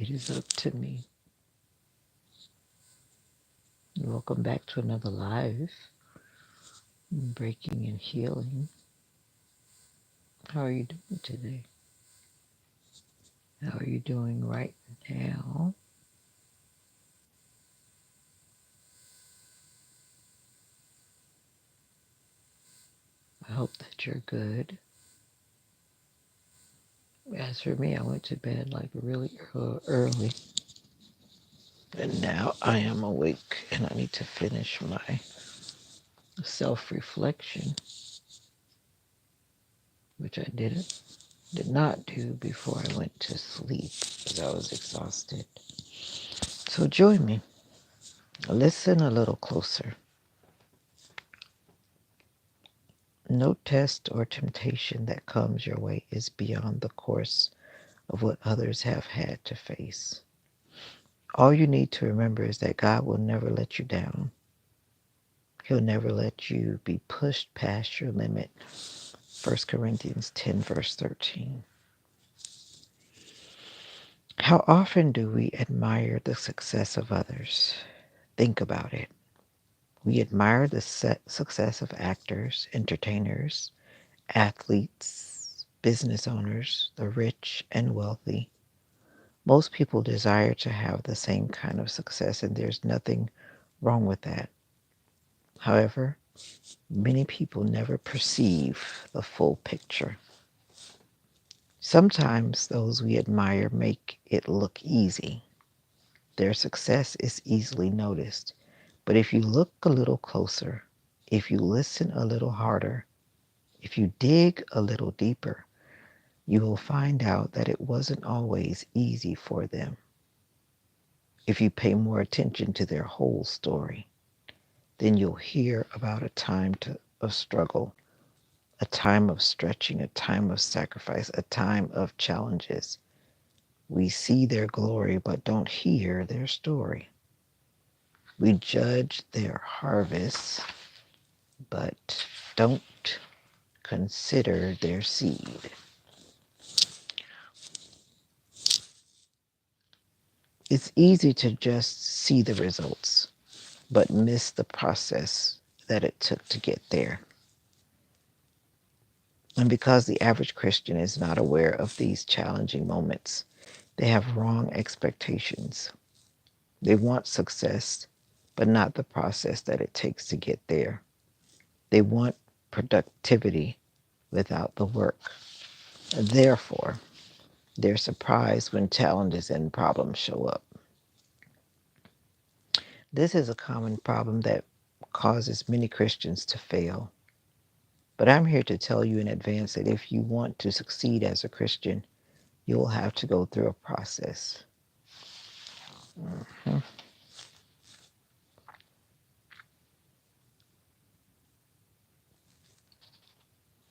It is up to me. Welcome back to another live, Breaking and Healing. How are you doing today? How are you doing right now? I hope that you're good. As for me, I went to bed like really early, and now I am awake and I need to finish my self-reflection, which I did not do before I went to sleep because I was exhausted. So join me. Listen a little closer. No test or temptation that comes your way is beyond the course of what others have had to face. All you need to remember is that God will never let you down. He'll never let you be pushed past your limit. 1 Corinthians 10, verse 13. How often do we admire the success of others? Think about it. We admire the success of actors, entertainers, athletes, business owners, the rich and wealthy. Most people desire to have the same kind of success, and there's nothing wrong with that. However, many people never perceive the full picture. Sometimes those we admire make it look easy. Their success is easily noticed. But if you look a little closer, if you listen a little harder, if you dig a little deeper, you will find out that it wasn't always easy for them. If you pay more attention to their whole story, then you'll hear about a time of struggle, a time of stretching, a time of sacrifice, a time of challenges. We see their glory but don't hear their story. We judge their harvest but don't consider their seed. It's easy to just see the results but miss the process that it took to get there. And because the average Christian is not aware of these challenging moments, they have wrong expectations. They want success, but not the process that it takes to get there. They want productivity without the work. Therefore, they're surprised when challenges and problems show up. This is a common problem that causes many Christians to fail. But I'm here to tell you in advance that if you want to succeed as a Christian, you will have to go through a process. Mhm.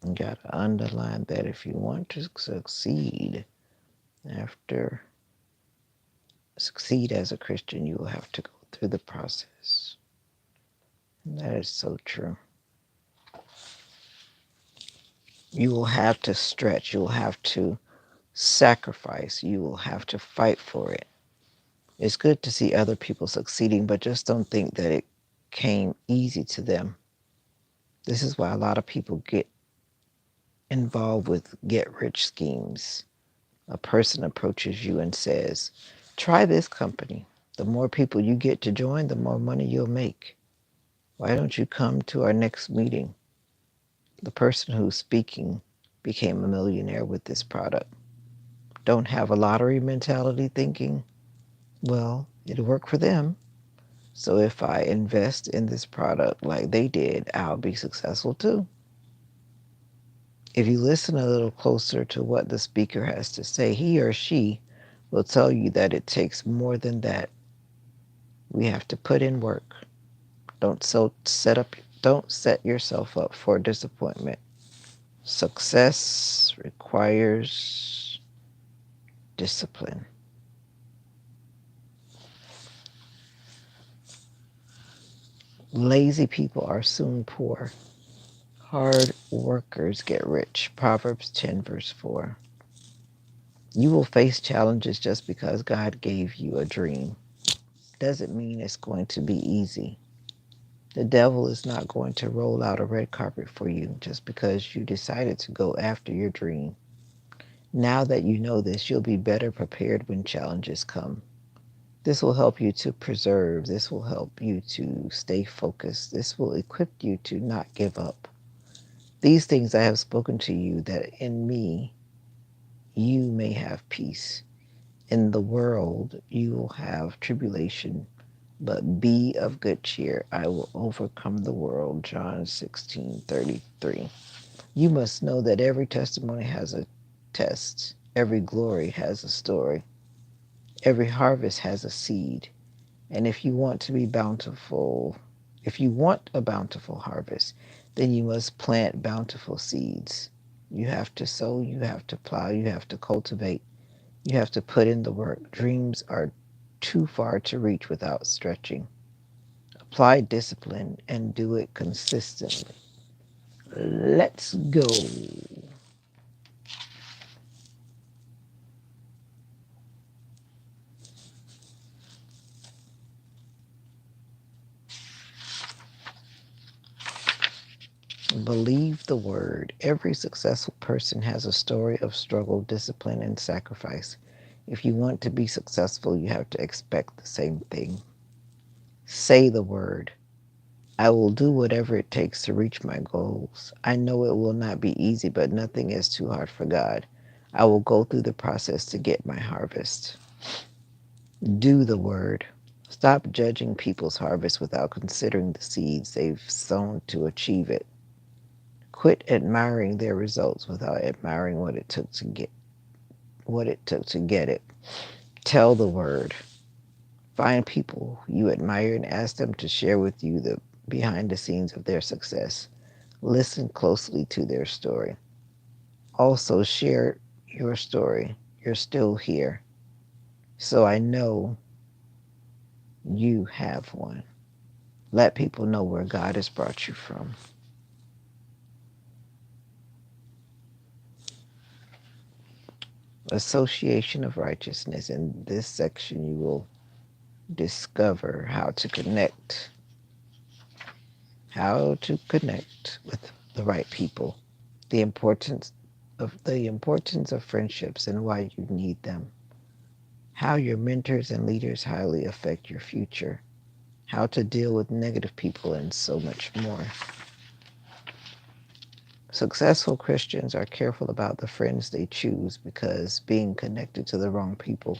You got to underline that if you want to after succeed as a Christian, you will have to go through the process. And that is so true. You will have to stretch. You will have to sacrifice. You will have to fight for it. It's good to see other people succeeding, but just don't think that it came easy to them. This is why a lot of people get involved with get-rich schemes. A person approaches you and says, try this company. The more people you get to join, the more money you'll make. Why don't you come to our next meeting? The person who's speaking became a millionaire with this product. Don't have a lottery mentality thinking, well, it'll work for them. So if I invest in this product like they did, I'll be successful too. If you listen a little closer to what the speaker has to say, he or she will tell you that it takes more than that. We have to put in work. Don't set yourself up for disappointment. Success requires discipline. Lazy people are soon poor. Hard workers get rich. Proverbs 10, verse 4. You will face challenges just because God gave you a dream. Doesn't mean it's going to be easy. The devil is not going to roll out a red carpet for you just because you decided to go after your dream. Now that you know this, you'll be better prepared when challenges come. This will help you to preserve. This will help you to stay focused. This will equip you to not give up. These things I have spoken to you, that in me you may have peace. In the world you will have tribulation, but be of good cheer. I will overcome the world. John 16:33. You must know that every testimony has a test. Every glory has a story. Every harvest has a seed. And if you want a bountiful harvest, then you must plant bountiful seeds. You have to sow, you have to plow, you have to cultivate, you have to put in the work. Dreams are too far to reach without stretching. Apply discipline and do it consistently. Let's go. Believe the word. Every successful person has a story of struggle, discipline, and sacrifice. If you want to be successful, you have to expect the same thing. Say the word. I will do whatever it takes to reach my goals. I know it will not be easy, but nothing is too hard for God. I will go through the process to get my harvest. Do the word. Stop judging people's harvest without considering the seeds they've sown to achieve it. Quit admiring their results without admiring what it took to get it. Tell the word. Find people you admire and ask them to share with you the behind the scenes of their success. Listen closely to their story. Also share your story. You're still here. So I know you have one. Let people know where God has brought you from. Association of righteousness. In this section, you will discover how to connect with the right people, the importance of friendships and why you need them, how your mentors and leaders highly affect your future, how to deal with negative people, and so much more. Successful Christians are careful about the friends they choose because being connected to the wrong people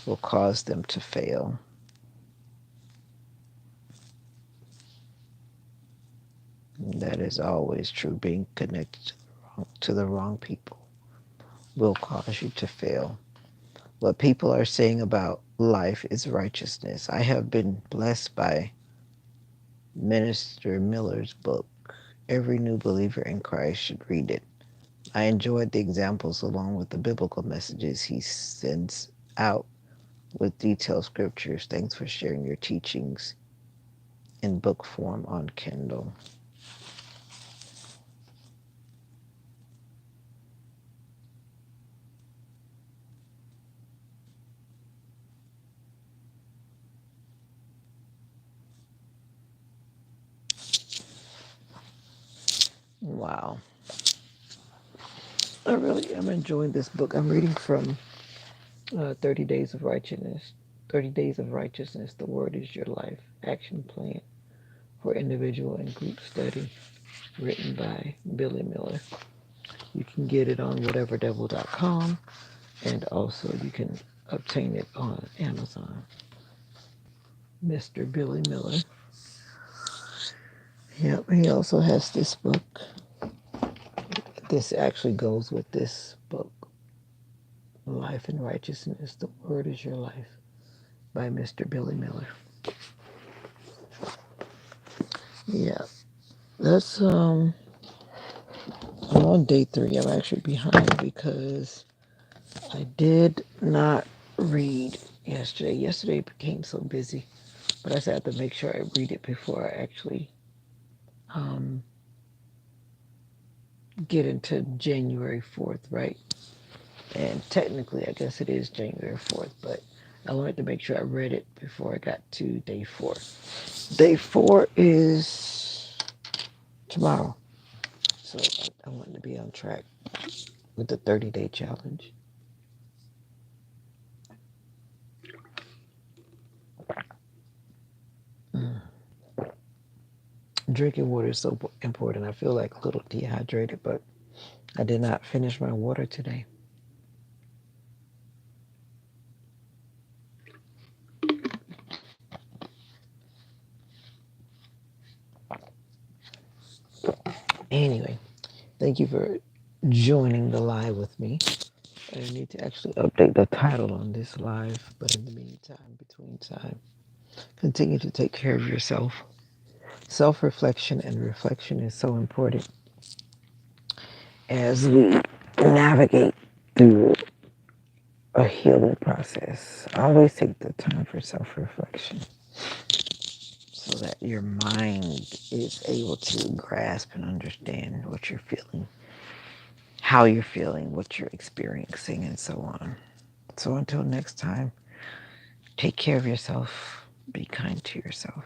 will cause them to fail. That is always true. Being connected to the wrong people will cause you to fail. What people are saying about life is righteousness. I have been blessed by Minister Miller's book. Every new believer in Christ should read it. I enjoyed the examples along with the biblical messages he sends out with detailed scriptures. Thanks for sharing your teachings in book form on Kindle. Wow. I really am enjoying this book. I'm reading from 30 Days of Righteousness. 30 Days of Righteousness. The Word is Your Life. Action Plan for Individual and Group Study. Written by Billie Miller. You can get it on whateverdevil.com, and also you can obtain it on Amazon. Mr. Billie Miller. Yep, he also has this book. This actually goes with this book, Life and Righteousness, The Word is Your Life, by Mr. Billie Miller. Yeah, that's I'm on day 3. I'm actually behind because I did not read yesterday. Yesterday became so busy, but I said I had to make sure I read it before I actually get into January 4th, right? And technically, I guess it is January 4th, but I wanted to make sure I read it before I got to day 4. Day 4 is tomorrow. So I wanted to be on track with the 30-day challenge. Mm. Drinking water is so important. I feel like a little dehydrated, but I did not finish my water today. Anyway, thank you for joining the live with me. I need to actually update the title on this live, but in the meantime, between time, continue to take care of yourself. Self reflection and reflection is so important as we navigate through a healing process. Always take the time for self reflection so that your mind is able to grasp and understand what you're feeling, how you're feeling, what you're experiencing, and so on. So until next time, take care of yourself. Be kind to yourself.